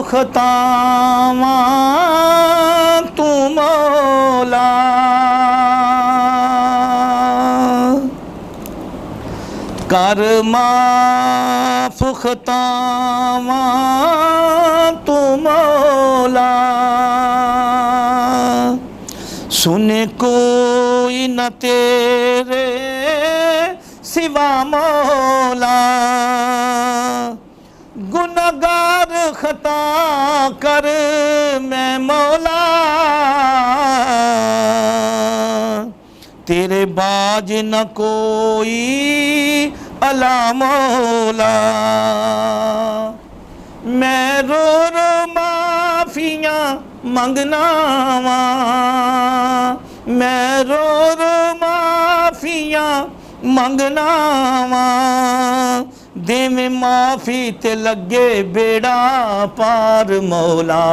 खतावां तू मौला, कर माफ खतावां तू मौला। सुने कोई न तेरे सिवा मौला, गुनहगार खता कर मैं मौला, तेरे बाज न कोई अला मौला। मैं रो रो माफियाँ मंगना वा, मैं रो रो माफियाँ मंगना वा, दे में माफी ते लगे बेड़ा पार मौला।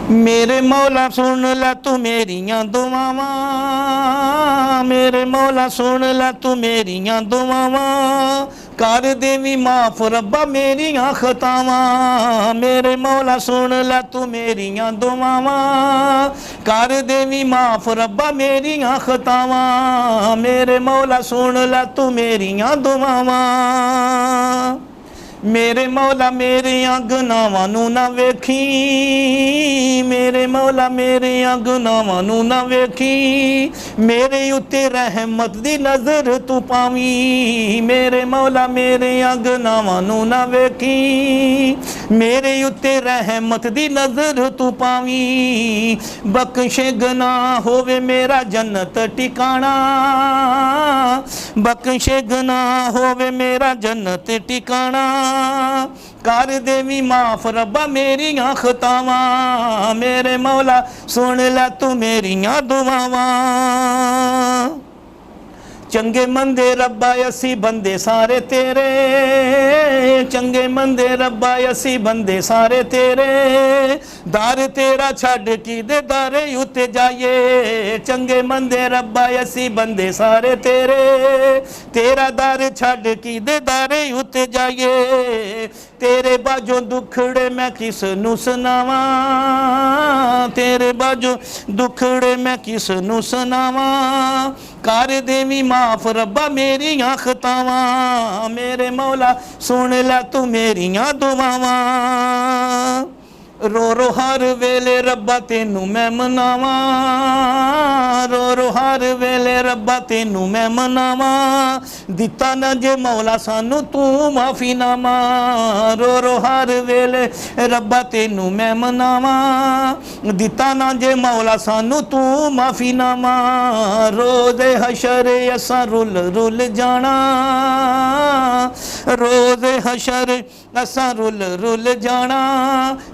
मेरे मौला सुन ला तू मेरियां दुआवां, मेरे मौला सुन ला तू मेरियां दुआवां, कर देवी माफ रब्बा मेरियां खतावां। मेरे मौला सुन ला तू मेरियां दुआवां, कर देवी माफ रब्बा मेरियां खतावां। मेरे मौला सुन ला तू मेरियां दुआवां, मेरे मौला मेरे गुनाहां नूं ना वेखी, मेरे मौला मेरे गुनाहां नूं ना वेखी, मेरे उत्ते रहमत दी नज़र तू पावी। मेरे मौला मेरे गुनाहां नूं ना वेखी, मेरे उत्ते रहमत दी नज़र तू पावी। बख्शे गुनाह होवे मेरा जन्नत ठिकाना, बख्शे गुनाह होवे मेरा जन्नत ठिकाना, कर देवी माफ रब्बा मेरियां खतावां। मेरे मौला सुन लै तू मेरियां दुआवां, चंगे मंदे रब्बा असी बंदे सारे तेरे, चंगे मंदे रब्बा असी बंदे सारे तेरे, दर तेरा छड़ की दे दरे उत्ते जाइए। चंगे मंदे रब्बा असी बंदे सारे तेरे, तेरा दर छड़ की दे दरे उत्ते जाइए। तेरे बाजों दुखड़े मैं किस नूं सुनावां, तेरे बाजों दुखड़े मैं किस नूं सुनावां, कर देवी माफ रब्बा मेरियां खतावां। मेरे मौला सुन लै तू मेरियां दुआवां, रो रो हर वेले रब्बा तेनू मैं मनावां, रो रो हर वेले रब्बा तेनू मैं मनावां, दिता ना जे मौला सानू तू माफी नामा। रो रो हर वेले रब्बा तेनू मैं मनावां, दिता ना जे मौला सानू तू माफी नामा। रोज़े हशर असां रुल रुल जाना, रोज़े हशर असां रुल रुल जाना,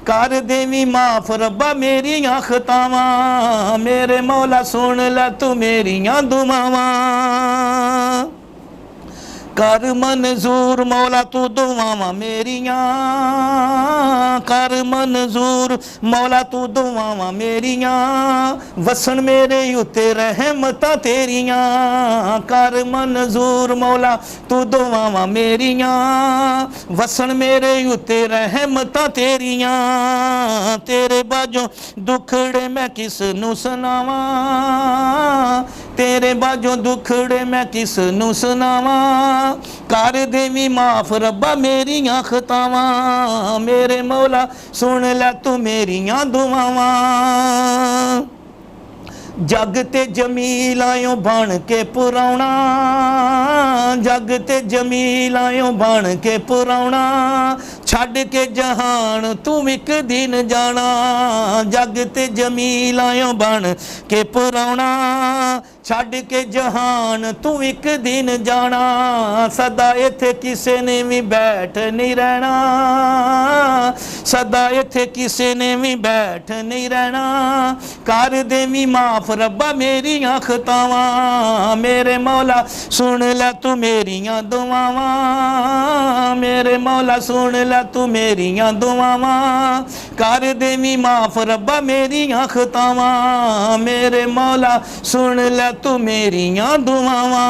कर देवी माफ रब्बा मेरियां खतावां। मेरे मौला सुन लै तू मेरियां दुआवां, कर मंजूर मौला तू दुआवां मेरियां, कर मंजूर मौला तू दुआवां मेरियां, वसन मेरे उत्ते रहमतां तेरियां। कर मंजूर मौला तू दुआवां मेरियां, वसन मेरे उत्ते रहमतां तेरियां। तेरे बाजों दुखड़े मैं किस नूं सुनावां, तेरे बाजों दुखड़े मैं किस नूं सुनावां, कर देवी माफ रब्बा मेरियां खतावां। मेरे मौला सुन लै तू मेरियां दुआवां, जग ते जमील आयो बन के पुराना, जग ते जमील आयो बन के पुराना, छड़ के जहान तू एक दिन जाना। जग ते जमील आयो बन के पुराना, छड़ के जहान तू एक दिन जाना। सदा इत्थे किसे ने भी बैठ नहीं रहना, सदा इत्थे किसे ने भी बैठ नहीं रहना, कर देवी माफ रब्बा मेरियां खतावां। मेरे मौला सुन लै तू मेरियां दुआवां, मेरे मौला सुन लै तू मेरियां दुआवां, कर देवी माफ रब्बा मेरियां खतावां। मेरे मौला सुन लै तू मेरियां दुआवां।